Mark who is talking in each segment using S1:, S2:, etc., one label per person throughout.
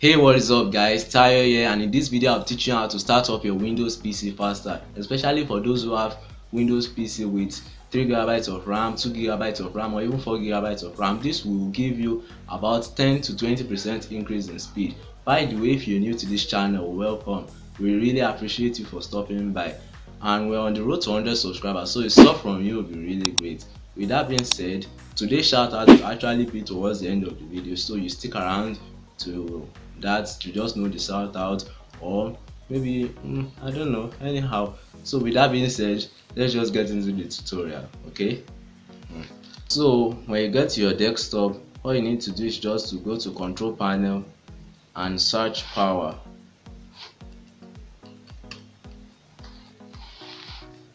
S1: Hey, what is up guys, Tayo here, and in this video I'll teach you how to start up your Windows PC faster, especially for those who have Windows PC with 3GB of RAM, 2GB of RAM, or even 4GB of RAM. This will give you about 10 to 20% increase in speed. By the way, if you're new to this channel, welcome. We really appreciate you for stopping by, and we're on the road to 100 subscribers, so a sub from you will be really great. With that being said, today's shout out will actually be towards the end of the video, so you stick around to just know the shout out, or maybe I don't know, anyhow. So with that being said, let's just get into the tutorial. Okay, so when you get to your desktop, all you need to do is just to go to control panel and search power,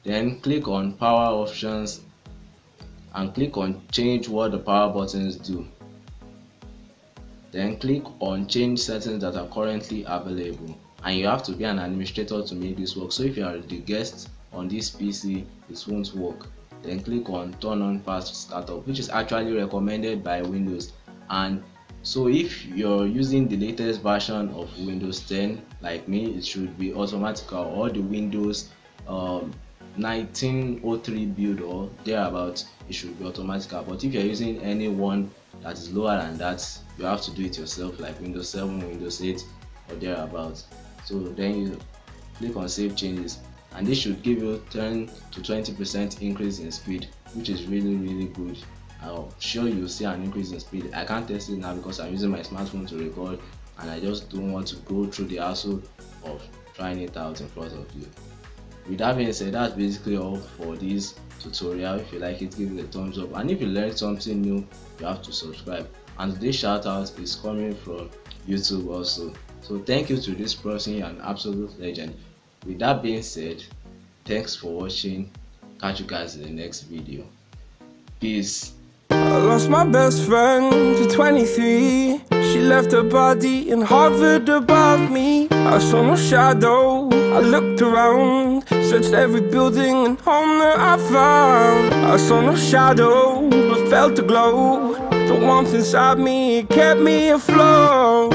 S1: then click on power options and click on change what the power buttons do. Then click on change settings that are currently available, and you have to be an administrator to make this work. So if you are the guest on this PC, this won't work. Then click on turn on fast startup, which is actually recommended by Windows. And so if you're using the latest version of Windows 10 like me, it should be automatical, or the Windows 1903 build or thereabout, it should be automatical. But if you're using any one that is lower than that, you have to do it yourself, like Windows 7, Windows 8 or thereabout. So then you click on save changes, and this should give you 10 to 20% increase in speed, which is really good. I'm sure you'll see an increase in speed. I can't test it now because I'm using my smartphone to record, and I just don't want to go through the hassle of trying it out in front of you. With that being said, that's basically all for this tutorial. If you like it, give it a thumbs up, and if you learned something new, you have to subscribe. And today's shout out is coming from YouTube also, so thank you to this person, you're an absolute legend. With that being said, thanks for watching. Catch you guys in the next video. Peace.
S2: I lost my best friend to 23. She left her body and hovered above me. I saw no shadow, I looked around, searched every building and home that I found. I saw no shadow, but felt a glow. The warmth inside me, it kept me afloat.